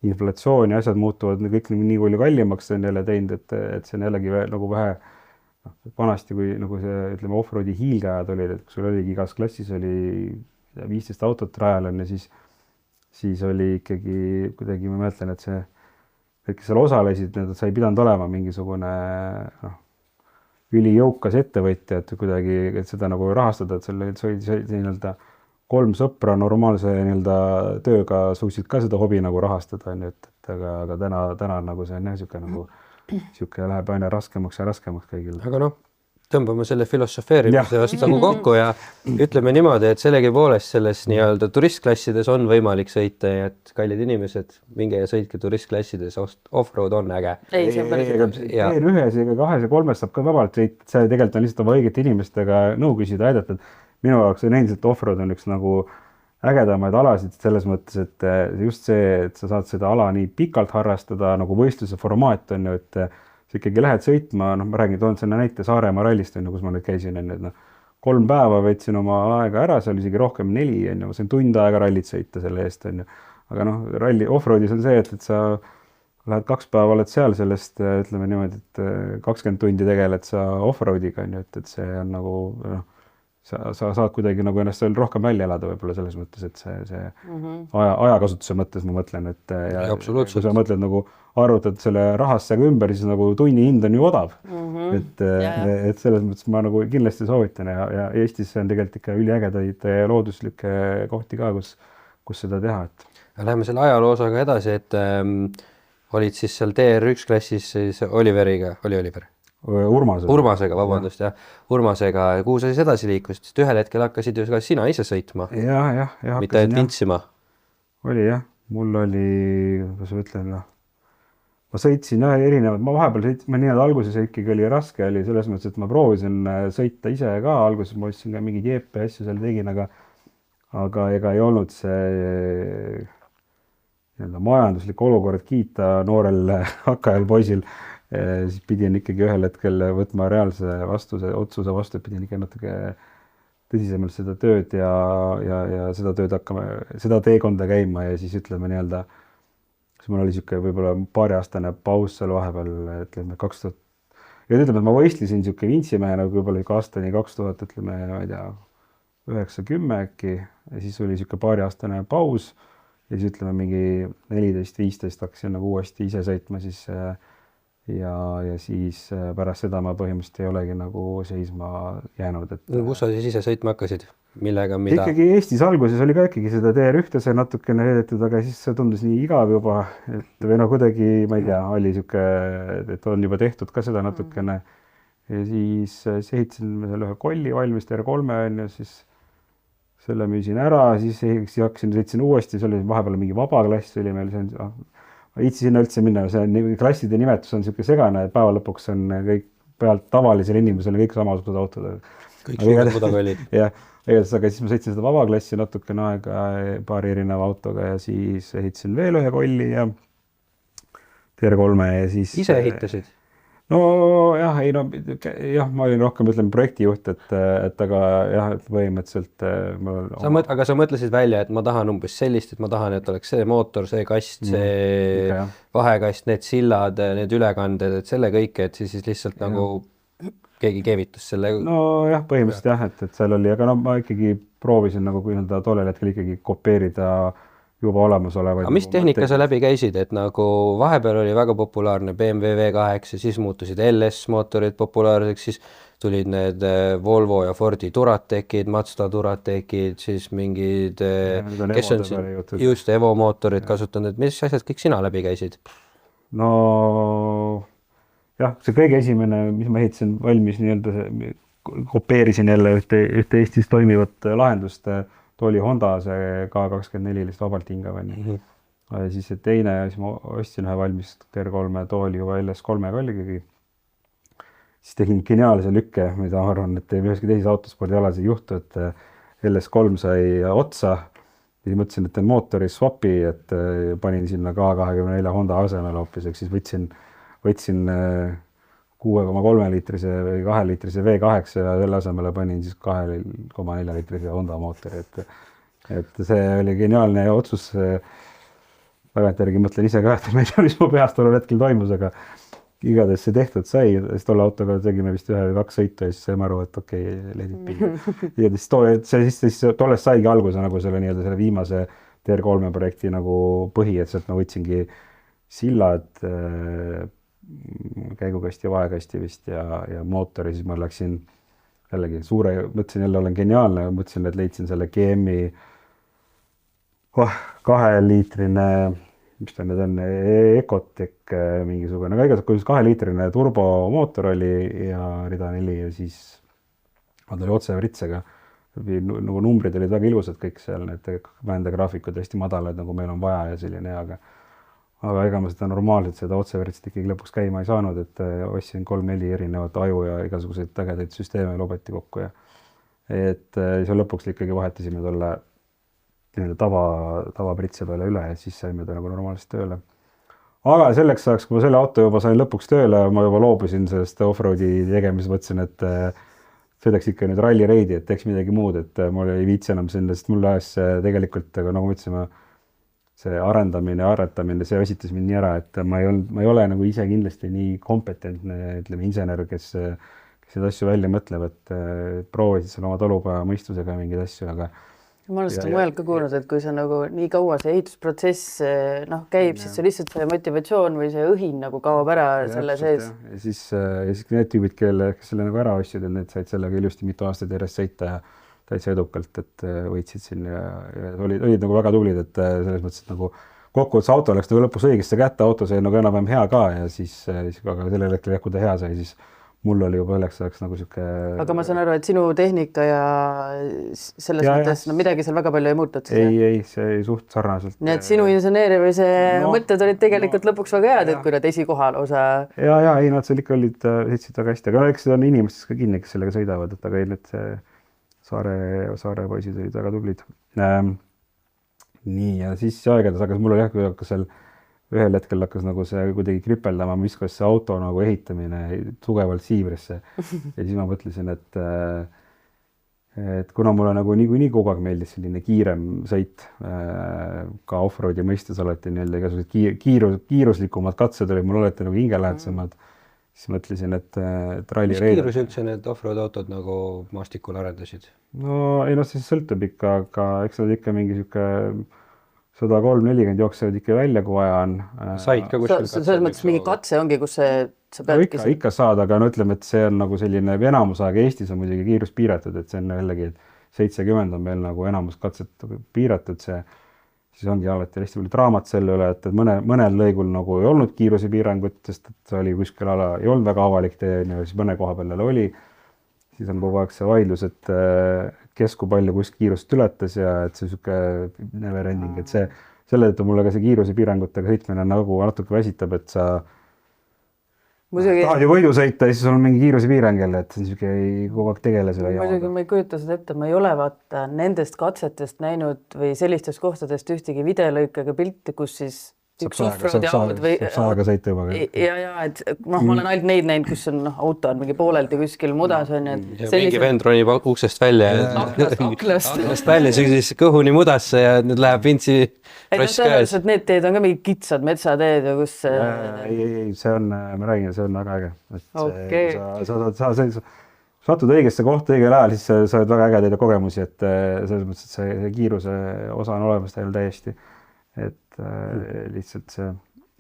inflatsioon ja asjad muutuvad kõik nii palju kallimaks on jälle teinud, et see on jällegi nagu vähe vanasti, kui nagu see, ütleme, off-roadi hiilgeajad olid, et sul oligi igas klassis oli 15 autot rajal on ja siis oli ikkagi kuidagi, ma mõtlen, et see, kes seal osalesid, sa ei pidanud olema mingisugune ülijõukas ettevõtja, et kuidagi, et seda nagu rahastada, et seal oli 3 sõpra normaalse tööga suutsid ka seda hobi nagu rahastada, aga täna nagu see on siuke nagu siuke läheb aina raskemaks ja raskemaks kõigil. Aga tõmbame selle filosofeerimise vastu kokku ja ütleme niimoodi, et sellegipoolest selles nii-öelda turistklassides on võimalik sõita ja et kallid inimesed, minge ja sõitke turistklassides, off-road on äge. Ei, see on päris. Ühes ja 2 ja 3 saab ka vabalt sõita, see tegelikult on lihtsalt õigete inimestega nõu küsida, aidata. Minu jaoks on endiselt off-road on üks nagu ägedamaid alasid selles mõttes, et just see, et sa saad seda ala nii pikalt harrastada, nagu võistluse formaat on ju, et sa ikkagi lähed sõitma, ma räägin, toon selle näite Saaremaa rallist, kus ma nüüd käisin, 3 päeva võtsin oma aega ära, see oli isegi rohkem 4, ma sain tund aega rallit sõita selle eest, aga ralli off-roadis on see, et sa lähed 2 päeva, oled seal sellest, ütleme niimoodi, et 20 tundi tegeled sa off-roadiga, et see on nagu, sa saad kuidagi nagu ennast veel rohkem välja elada võib-olla selles mõttes, et see ajakasutuse mõttes ma mõtlen, et kui sa mõtled nagu arvutad selle rahassega ümber, siis nagu tunni hind on ju odav. Et selles mõttes ma nagu kindlasti soovitan ja Eestis on tegelikult ikka üliägedaid looduslikke kohti ka, kus seda teha. Läheme selle ajaloosaga edasi, et olid siis seal TR1 klassis siis Oliveriga, oli Oliver? Urmasega, vabandust, jah. Urmasega, kuhu sa siis edasi liikusid, sest ühel hetkel hakkasid ju ka sina ise sõitma. Ja. Mitte et vintsima. Oli jah, mul oli, kuidas ma ütlen, ma sõitsin erinevad, ma vahepeal sõitsin, alguses ikkagi oli raske, oli selles mõttes, et ma proovisin sõita ise ka, alguses ma ostsin ka mingid jeepe asju seal tegin, aga ega ei olnud see majanduslik olukord kiita noorel hakkajal poisil. Siis pidin ikkagi ühel hetkel võtma reaalse otsuse vastu, et pidin ikka natuke tõsisemalt seda tööd ja seda tööd hakkama, seda teekonda käima ja siis ütleme siis mul oli siuke võib-olla paariaastane paus seal vahepeal, ütleme 2000 ja ütleme, et ma võistlesin siuke vintsimehena võib-olla aastani 2000, ütleme, ma ei tea, 9-10 äkki ja siis oli siuke paariaastane paus ja siis ütleme mingi 14-15 hakkasin nagu uuesti ise sõitma siis ja siis pärast seda ma põhimõtteliselt ei olegi nagu seisma jäänud, et kus sa siis ise sõitma hakkasid? Millega, mida? ikkagi Eestis alguses oli ka ikkagi seda TR1 sai natukene veedetud, aga siis see tundus nii igav juba, et või no kuidagi, ma ei tea, oli sihuke, et on juba tehtud ka seda natukene. Ja siis ehitasin selle ühe kolli valmis TR3 on ju, siis selle müüsin ära, siis sõitsin uuesti, see oli vahepeal mingi vaba klass oli meil, see on, viitsi sinna üldse minna, see klasside nimetus on sihuke segane, et päeva lõpuks on kõik pealt tavalisele inimesele kõik samasugused autod. Kõik suured mudakollid. Jah, aga siis ma sõitsin seda vabaklassi natukene aega paari erineva autoga ja siis ehitasin veel ühe kolli ja TR3 ja siis... Ise ehitasid? No jah, ei no, jah, ma olin rohkem, ütleme, projektijuht, et aga jah, et põhimõtteliselt... Aga sa mõtlesid välja, et ma tahan umbes sellist, et ma tahan, et oleks see mootor, see kast, see vahekast, need sillad, need ülekanded, et selle kõike, et siis lihtsalt nagu keegi keevitus selle... No jah, põhimõtteliselt jah, et seal oli, aga no ma ikkagi proovisin nagu tollel hetkel ikkagi kopeerida juba olemasolevaid. Aga mis tehnika sa läbi käisid, et nagu vahepeal oli väga populaarne BMW V8, siis muutusid LS mootorid populaarseks, siis tulid need Volvo ja Fordi Duratecid, Mazda Duratecid, siis mingid, kes on just Evo mootorid kasutanud, et mis asjad kõik sina läbi käisid? No jah, see kõige esimene, mis ma ehitasin valmis kopeerisin jälle ühte Eestis toimivat lahendust, oli Honda see K24 lihtsalt vabalt hingav. Siis see teine, siis ma ostsin ühe valmis TR3, too oli juba LS3 oligi. Siis tegin geniaalse lükke, mida ma arvan, et üheski teises autospordialas ei juhtu, et LS3 sai otsa. Ja mõtlesin, et teen mootori swapi, et panin sinna K24 Honda asemel hoopis, siis võtsin 6,3 liitrise või 2 liitrise V8 ja selle asemele panin siis 2,4 liitrise Honda mootori, et see oli geniaalne otsus. Tagantjärgi mõtlen ise ka, et ma ei tea, mis mu peast tollel hetkel toimus, aga igatahes see tehtud sai, siis tolle autoga tegime vist 1 või 2 sõitu ja siis saime aru, et okei, leidib pii. Siis tollest saigi alguse nagu selle viimase TR3 projekti nagu põhi, et sealt ma võtsingi sillad, käigukasti ja vahekasti vist ja mootori, siis ma läksin jällegi mõtlesin jälle olen geniaalne, mõtlesin, et leidsin selle GM-i 2-liitrine, mis ta nüüd on, Ecotec mingisugune, aga igatahes 2-liitrine turbomootor oli ja rida 4 ja siis ta oli otse vritsega. Nagu numbrid olid väga ilusad kõik seal, need väändegraafikud hästi madalad, nagu meil on vaja ja selline, aga ega ma seda normaalselt, seda otsevõrdselt ikkagi lõpuks käima ei saanud, et ostsin 3-4 erinevat aju ja igasuguseid ägedaid süsteeme lobati kokku ja et siis lõpuks ikkagi vahetasime tolle tava pritse peale üle ja siis saime ta nagu normaalselt tööle. Aga selleks ajaks, kui ma selle auto juba sain lõpuks tööle, ma juba loobusin sellest off-roadi tegemisest, mõtlesin, et sõidaks ikka nüüd rallireidi, et teeks midagi muud, et mul ei viitsi enam sinna, sest mul ajas tegelikult, nagu ma ütlesime, see arendamine, aretamine, see ositas mind nii ära, et ma ei ole nagu ise kindlasti nii kompetentne, ütleme, insener, kes neid asju välja mõtleb, et proovisid seal oma talupäeva mõistusega mingeid asju, aga ma olen seda mujal ka kuulnud, et kui sa nagu nii kaua see ehitusprotsess käib, siis see lihtsalt see motivatsioon või see õhin nagu kaob ära selle sees. Ja siis need tüübid, kes selle nagu ära ostsid, et need said sellega ilusti mitu aastat järjest sõita ja täitsa edukalt, et võitsid siin ja olid nagu väga tublid, et selles mõttes, et nagu kokkuvõttes auto läks nagu lõpus õigesse kätte, auto sai nagu enam-vähem hea ka ja siis aga sellel hetkel kui ta hea sai, siis mul oli juba õlleks nagu sihuke... Aga ma saan aru, et sinu tehnika ja selles mõttes midagi seal väga palju ei muutud? Ei, see suht sarnaselt. Nii et sinu inseneerimise mõtted olid tegelikult lõpuks väga head, et kui nad esikohal osa... Ja, ei, nad seal ikka olid, sõitsid väga hästi, aga eks seda on inimestes ka kinni, kes sellega sõidavad, et aga need saare poisid olid väga tublid. Nii, ja siis aegades, aga mul oli hakkas seal ühel hetkel hakkas nagu see kuidagi kripeldama, viskas see auto nagu ehitamine tugevalt siivrisse. Ja siis ma mõtlesin, et kuna mulle nagu nii kogu aeg meeldis selline kiirem sõit, ka off-roadi mõistes alati igasugused kiiruslikumad katsed olid mul alati nagu hingelähedsemad, siis mõtlesin, et ralli reedel. Mis kiirus üldse need off-road autod nagu maastikul arendasid? No ei, see sõltub ikka, aga eks nad ikka mingi sihuke 103-40 jooksevad ikka välja, kui vaja on. Said ka kuskil katse? Selles mõttes mingi katse ongi, kus see sa peadki ikka saad, aga no ütleme, et see on nagu selline, enamus aega Eestis on muidugi kiirus piiratud, et see on jällegi, et 70 on meil nagu enamus katset piiratud, siis ongi alati hästi palju draamat selle üle, et mõnel lõigul nagu ei olnud kiirusepiirangut, sest et see oli kuskil ala, ei olnud väga avalik tee, siis mõne koha peal jälle oli. Siis on kogu aeg see vaidlus, et kes kui palju kuskil kiirust ületas ja et see sihuke never ending, et selle tõttu mulle ka see kiirusepiirangutega sõitmine nagu natuke väsitab, et sa tahad ju võidu sõita ja siis on mingi kiirusepiirang jälle, et see on sihuke kogu aeg tegele selle muidugi ma ei kujuta seda ette, ma ei ole vaata nendest katsetest näinud või sellistest kohtadest ühtegi videolõikega pilti, kus siis üks offroad jaamad või saab aega sõita juba. Ja, et ma olen ainult neid näinud, kus on auto on mingi pooleldi kuskil mudas on ja mingi vend ronib uksest välja aklast välja, siis kõhuni mudasse ja nüüd läheb vintsi ross käes. Need teed on ka mingid kitsad metsateed ja kus ei, see on, ma räägin, see on väga äge. Sa satud õigesse kohta õigel ajal, siis sa oled väga ägedaid kogemusi, et selles mõttes, et see kiiruse osa on olemas teil täiesti. Et lihtsalt see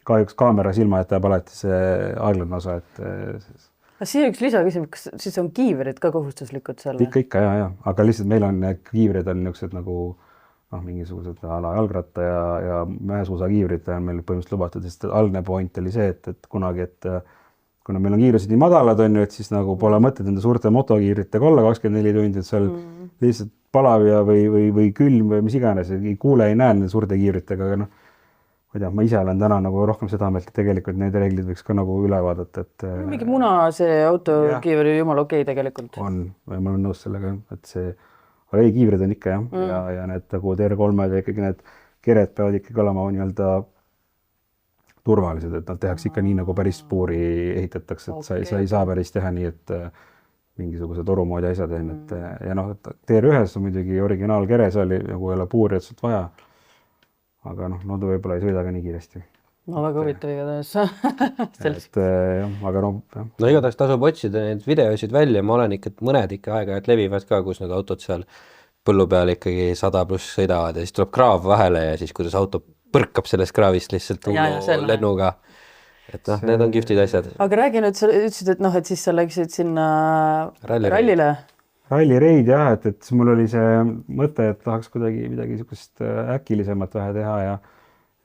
kahjuks kaamera silma jätab alati see aeglane osa, et siia üks lisaküsimus, kas siis on kiivrid ka kohustuslikud seal? Ikka, ja. Aga lihtsalt meil on kiivrid on niisugused nagu mingisugused ala jalgratta ja mäesuusakiivrid on meil põhimõtteliselt lubatud, sest algne point oli see, et kunagi, et kuna meil on kiirused nii madalad on ju, et siis nagu pole mõtet enda suurte motokiivritega olla 24 tundi, et seal lihtsalt palav ja või külm või mis iganes, ei kuule, ei näe nende suurte kiivritega, aga ma ise olen täna nagu rohkem seda meelt, et tegelikult need reeglid võiks ka nagu üle vaadata, et mingi muna see autokiiver ju jumal okei tegelikult. On, ma olen nõus sellega, et see, aga ei, kiivrid on ikka ja need nagu TR3-d ja ikkagi need kered peavad ikkagi olema nii-öelda turvalised, et nad tehakse ikka nii, nagu päris puuri ehitatakse, et sa ei saa päris teha nii, et mingisuguse torumoodi asjad on, et ja TR1-s on muidugi originaalkere, see oli nagu jälle puuri otselt vaja, aga ta võib-olla ei sõida ka nii kiiresti. No väga huvitav igatahes. Aga no igatahes tasub otsida neid videosid välja, ma olen ikka, mõned ikka aega-ajalt levivad ka, kus need autod seal põllu peal ikkagi 100+ sõidavad ja siis tuleb kraav vahele ja siis kuidas auto põrkab sellest kraavist lihtsalt lennuga. Et need on kihvtid asjad. Aga räägi nüüd, sa ütlesid, et siis sa läksid sinna rallile. Rallireid jah, et mul oli see mõte, et tahaks kuidagi midagi niisugust äkilisemat vähe teha ja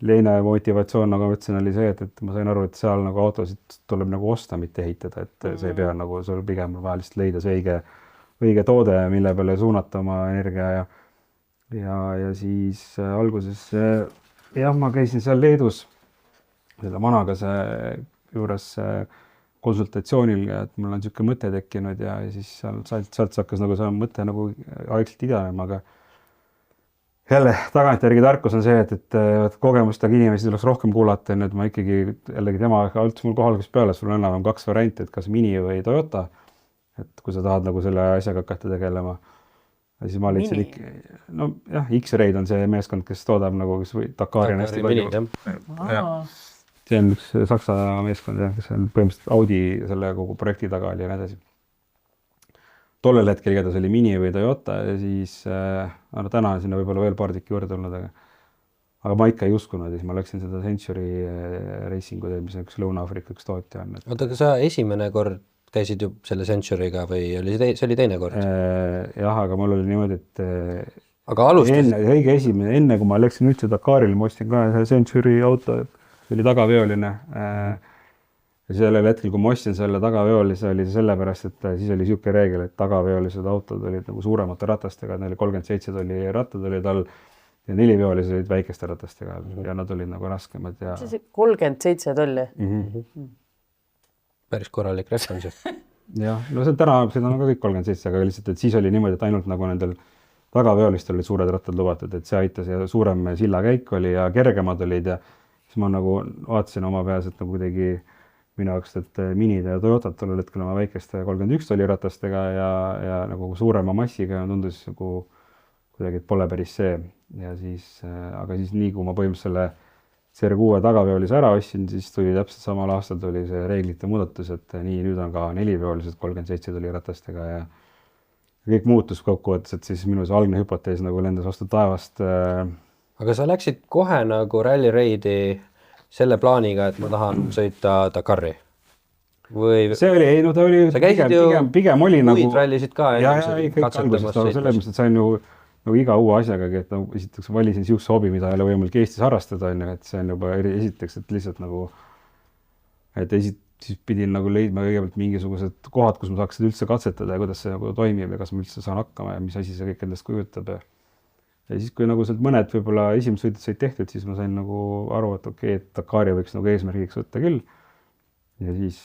leine motivatsioon, nagu ma ütlesin, oli see, et ma sain aru, et seal nagu autosid tuleb nagu osta, mitte ehitada, et see ei pea nagu, sul pigem vaja lihtsalt leida see õige toode, mille peale suunata oma energia ja siis alguses ma käisin seal Leedus selle Managase juures konsultatsioonil, et mul on niisugune mõte tekkinud ja siis sealt hakkas nagu see mõte nagu aegselt idanema, aga jälle tagantjärgi tarkus on see, et kogemustega inimesi tuleks rohkem kuulata, nüüd ma ikkagi jällegi tema altus mul kohal kus peale, sul on enam 2 varianti, et kas Mini või Toyota, et kui sa tahad nagu selle asjaga hakata tegelema. Ja siis ma leidsin X-Raid on see meeskond, kes toodab nagu Dakari on hästi palju. See on üks Saksa meeskond, kes on põhimõtteliselt Audi selle kogu projekti taga oli ja nii edasi. Tollel hetkel igatahes oli Mini või Toyota ja siis täna on sinna võib-olla veel paar tükki juurde tulnud, aga ma ikka ei uskunud ja siis ma läksin seda Century Racingu teed, mis on üks Lõuna-Aafrika üks tootja on. Oota, aga sa esimene kord käisid ju selle Century'ga või see oli teine kord? Jah, aga mul oli niimoodi, et aga alustas? Õige esimene, enne kui ma läksin üldse Dakaril, ma ostsin ka Century auto, see oli tagaveoline. Ja sellel hetkel, kui ma ostsin selle tagaveolise, oli see sellepärast, et siis oli niisugune reegel, et tagaveolised autod olid nagu suuremate ratastega, neil 37 oli rattad olid all ja 4-veolised olid väikeste ratastega ja nad olid nagu raskemad. See 37 tolli? Päris korralik referents. Jah, no see täna, seda on ka kõik 37, aga lihtsalt, et siis oli niimoodi, et ainult nagu nendel tagaveolistel olid suured rattad lubatud, et see aitas ja suurem sillakäik oli ja kergemad olid ja siis ma nagu vaatasin oma peas, et nagu kuidagi minu jaoks, et Minid ja Toyotat tollel hetkel oma väikeste 31 oli ratastega ja nagu suurema massiga tundus nagu kuidagi, et pole päris see. Ja siis, aga siis nii, kui ma põhimõtteliselt selle CR6 tagaveolise ära ostsin, siis tuli täpselt samal aastal tuli see reeglite muudatus, et nii, nüüd on ka 4-veolised 37 tuli ratastega ja kõik muutus kokkuvõttes, et siis minu see algne hüpotees nagu lendas vastu taevast. Aga sa läksid kohe nagu rallireidi selle plaaniga, et ma tahan sõita Dakari? või see oli, ei no ta oli sa käisid ju pigem oli muid nagu rallisid ka kõik alguses, selles mõttes, et sain ju nagu iga uue asjagagi, et nagu esiteks valisin siukse hobi, mida ei ole võimalik Eestis harrastada, on ju, et see on juba esiteks, et lihtsalt nagu, et siis pidin nagu leidma kõigepealt mingisugused kohad, kus ma saaks seda üldse katsetada ja kuidas see nagu toimib ja kas ma üldse saan hakkama ja mis asi see kõik endast kujutab ja siis, kui nagu sealt mõned võib-olla esimesed sõidud said tehtud, siis ma sain nagu aru, et okei, et Dakari võiks nagu eesmärgiks võtta küll. Ja siis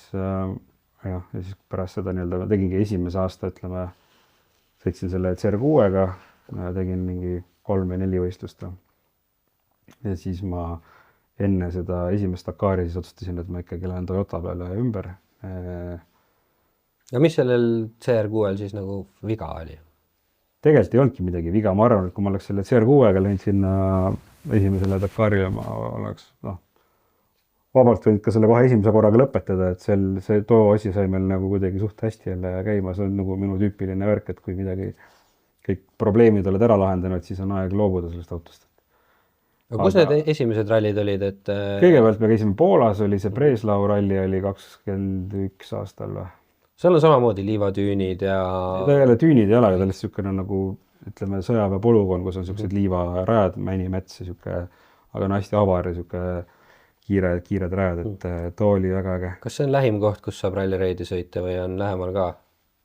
pärast seda nii-öelda tegingi esimese aasta, ütleme, sõitsin selle CR6-ga, tegin mingi 3 või 4 võistlust. Ja siis ma enne seda esimest Dakari siis otsustasin, et ma ikkagi lähen Toyota peale ümber. Ja mis sellel CR6-l siis nagu viga oli? Tegelikult ei olnudki midagi viga, ma arvan, et kui ma oleks selle CR6-ga läinud sinna esimesele Dakarile, ma oleks vabalt võinud ka selle kohe esimese korraga lõpetada, et too asi sai meil nagu kuidagi suht hästi jälle käima, see on nagu minu tüüpiline värk, et kui midagi, kõik probleemid oled ära lahendanud, siis on aeg loobuda sellest autost. Aga kus need esimesed rallid olid, et kõigepealt me käisime Poolas, oli see Breslau ralli, oli 21 aastal või? seal on samamoodi liivatüünid ja ta ei ole tüünid ei ole, ta on lihtsalt niisugune nagu, ütleme, sõjaväepolügoon, kus on niisugused liivarajad, mänimets ja niisugune, aga on hästi avar ja niisugune kiired rajad, et too oli väga äge. Kas see on lähim koht, kus saab rallireidi sõita või on lähemal ka?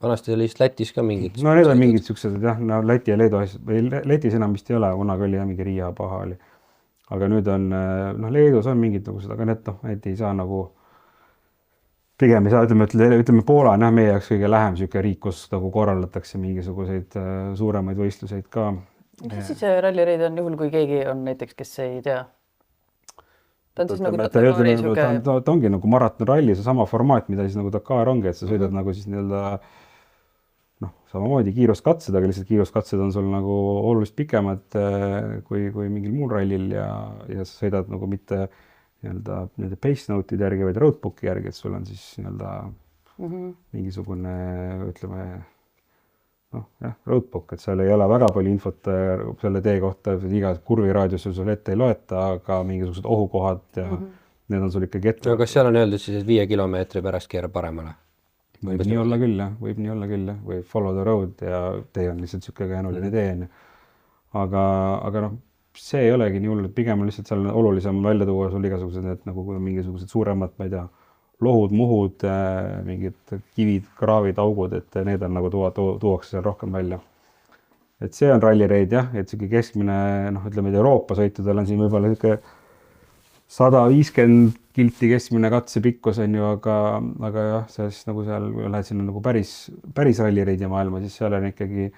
Vanasti oli vist Lätis ka mingid? No need on mingid niisugused, jah, no Läti ja Leedu asjad, või Lätis enam vist ei ole, kunagi oli mingi Riia paha oli. Aga nüüd on, Leedus on mingid nagu seda, aga need ei saa nagu, pigem ei saa, ütleme Poola on meie jaoks kõige lähem niisugune riik, kus nagu korraldatakse mingisuguseid suuremaid võistluseid ka. Mis siis see rallireid on juhul, kui keegi on näiteks, kes ei tea? Ta on siis nagu ta ongi nagu maratonralli, see sama formaat, mida siis nagu Dakar ongi, et sa sõidad nagu siis nii-öelda samamoodi kiiruskatsed, aga lihtsalt kiiruskatsed on sul nagu oluliselt pikemad kui mingil muul rallil ja sa sõidad nagu mitte nii-öelda pace note'ide järgi, vaid roadbooki järgi, et sul on siis nii-öelda mingisugune, ütleme, roadbook, et seal ei ole väga palju infot selle tee kohta, iga kurvi raadius sul ette ei loeta, aga mingisugused ohukohad ja need on sul ikkagi ette. No kas seal on öeldud siis, et 5 kilomeetri pärast keera paremale? Võib nii olla küll, või follow the road ja tee on lihtsalt niisugune käenuline tee. Aga see ei olegi nii hull, et pigem on lihtsalt seal olulisem välja tuua sul igasugused need nagu mingisugused suuremad, ma ei tea, lohud, muhud, mingid kivid, kraavid, augud, et need on nagu tuuakse seal rohkem välja. Et see on rallireid jah, et siuke keskmine, ütleme, Euroopa sõitudel on siin võib-olla siuke 150 kilti keskmine katsepikkus on ju, aga jah, siis nagu seal lähed sinna nagu päris rallireidi maailma, siis seal on ikkagi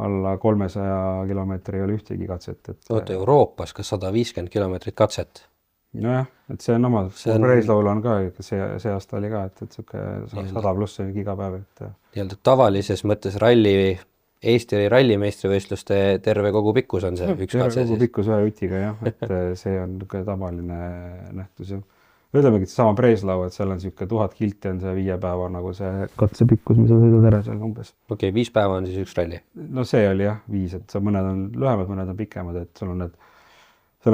alla 300 kilomeetri ei ole ühtegi katset. Oota, Euroopas ka 150 kilomeetrit katset? Nojah, et see on oma, Breslaul on ka, see aasta oli ka, et siuke 100 pluss on iga päev. Nii-öelda tavalises mõttes Eesti rallimeistrivõistluste terve kogu pikkus on see üks katse siis? Kogu pikkus ühe utiga jah, et see on tavaline nähtus. Ütlemegi, et sama Breslau, et seal on siuke 1000 kilti on see 5 päeva nagu see katsepikkus, mis sa sõidad ära seal umbes. Okei, 5 päeva on siis üks ralli? No see oli jah, 5, et mõned on lühemad, mõned on pikemad, et sul on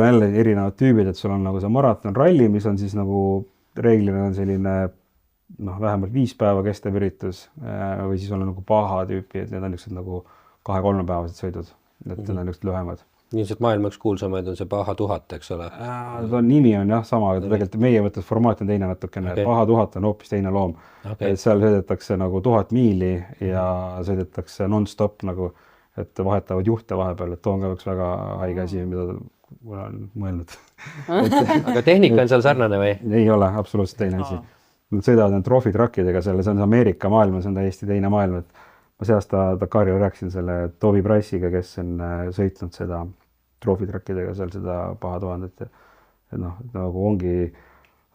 jälle erinevad tüübid, et sul on nagu see maratonralli, mis on siis nagu reeglina on selline vähemalt 5 päeva kestev üritus või siis on nagu paha tüüpi, et need on niisugused nagu 2-3 päevased sõidud, et need on niisugused lühemad. Niisugused maailma üks kuulsamaid on see Paha 1000, eks ole? Nimi on jah sama, aga tegelikult meie mõttes formaat on teine natukene, Paha 1000 on hoopis teine loom. Et seal sõidetakse nagu 1000 miili ja sõidetakse non-stop nagu, et vahetavad juhte vahepeal, et too on ka üks väga haige asi, mida ma olen mõelnud. Aga tehnika on seal sarnane või? Ei ole, absoluutselt teine asi. Nad sõidavad need trophy-truckidega selle, see on Ameerika maailm, see on täiesti teine maailm, et ma see aasta Dakaril rääkisin selle Toby Price'iga, kes on sõitnud seda trophy-truckidega seal seda Paha 1000, et nagu ongi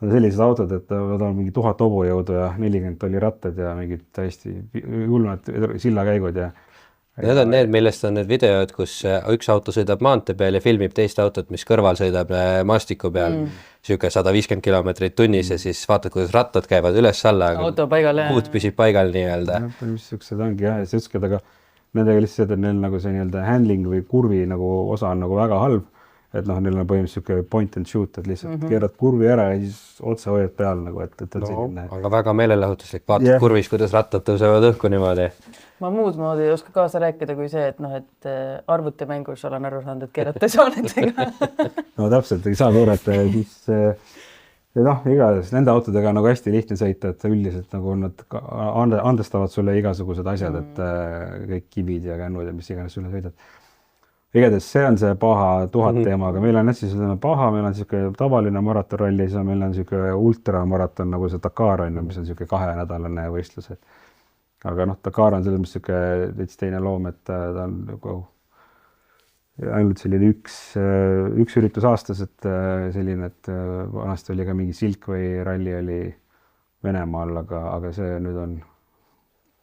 sellised autod, et nad on mingi 1000 hobujõudu ja 40 tolli rattad ja mingid täiesti julmad sillakäigud ja need on need, millest on need videod, kus üks auto sõidab maantee peal ja filmib teist autot, mis kõrval sõidab maastiku peal. Siuke 150 kilomeetrit tunnis ja siis vaatad, kuidas rattad käivad üles-alla, aga kuut püsib paigal nii-öelda. Mis siuksed ongi jah, ja siuksed, aga nendega lihtsalt on neil nagu see nii-öelda handling või kurvi nagu osa on nagu väga halb. et noh, neil on põhimõtteliselt niisugune point and shoot, et lihtsalt keerad kurvi ära ja siis otse hoiad peal nagu, et selline... Aga väga meelelahutuslik, vaatad kurvis, kuidas rattad tõusevad õhku niimoodi. Ma muud moodi ei oska kaasa rääkida kui see, et noh, et arvutimängus olen aru saanud, et keerata soonetega. No täpselt, ei saa korrata ja siis noh, igatahes nende autodega nagu hästi lihtne sõita, et üldiselt nagu nad andestavad sulle igasugused asjad, et kõik kivid ja kännud ja mis iganes sulle sõidad. Igatahes see on see paha 1000 teema, aga meil on hästi paha, meil on niisugune tavaline maratonralli, siis meil on niisugune ultramaraton nagu see Dakar on, mis on niisugune 2-nädalane võistlus. Aga noh, Dakar on selles mõttes niisugune veits teine loom, et ta on nagu ainult selline üks üritus aastas, et selline, et vanasti oli ka mingi Silkway ralli oli Venemaal, aga see nüüd on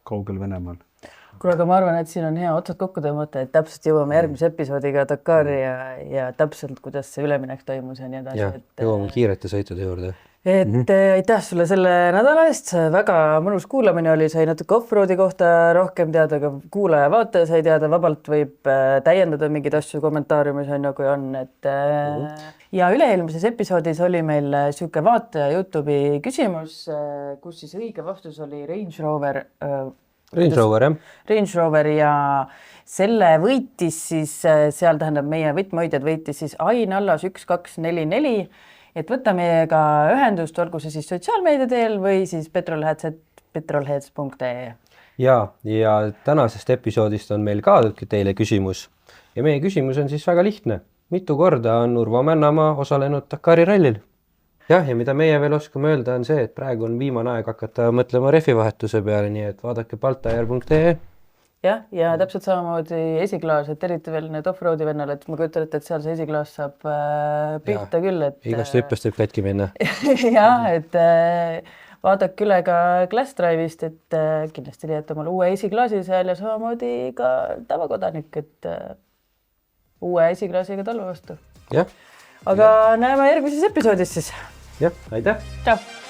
kaugel Venemaal. Kuule, aga ma arvan, et siin on hea otsad kokku tõmmata, et täpselt jõuame järgmise episoodiga Dakari ja täpselt, kuidas see üleminek toimus ja nii edasi. Ja, jõuame kiirete sõitude juurde. Et aitäh sulle selle nädala eest, väga mõnus kuulamine oli, sai natuke off-roadi kohta rohkem teada, aga kuulaja vaataja sai teada, vabalt võib täiendada mingeid asju kommentaariumis on, kui on. Ja üle-eelmises episoodis oli meil siuke vaataja YouTube'i küsimus, kus siis õige vastus oli Range Rover, jah. Range Rover ja selle võitis siis, seal tähendab meie võtmehoidjad võitis siis Ain Allas 1244, et võtta meiega ühendust, olgu see siis sotsiaalmeedia teel või siis petrolheads.ee. Ja tänasest episoodist on meil ka teile küsimus ja meie küsimus on siis väga lihtne. Mitu korda on Urvo Männamaa osalenud Dakari rallil? Ja mida meie veel oskame öelda on see, et praegu on viimane aeg hakata mõtlema refivahetuse peale, nii et vaadake baltajer.ee. Ja täpselt samamoodi esiklaas, et eriti veel need off-roadi vennal, et ma kujutan, et seal see esiklaas saab pihta küll. Igast hüppest võib katki minna. Et vaadake üle ka Glass Drive'ist, et kindlasti leiate omal uue esiklaasi seal ja samamoodi ka tavakodanik, et uue esiklaasiga talve vastu. Aga näeme järgmises episoodis siis. Aitäh! Tšau!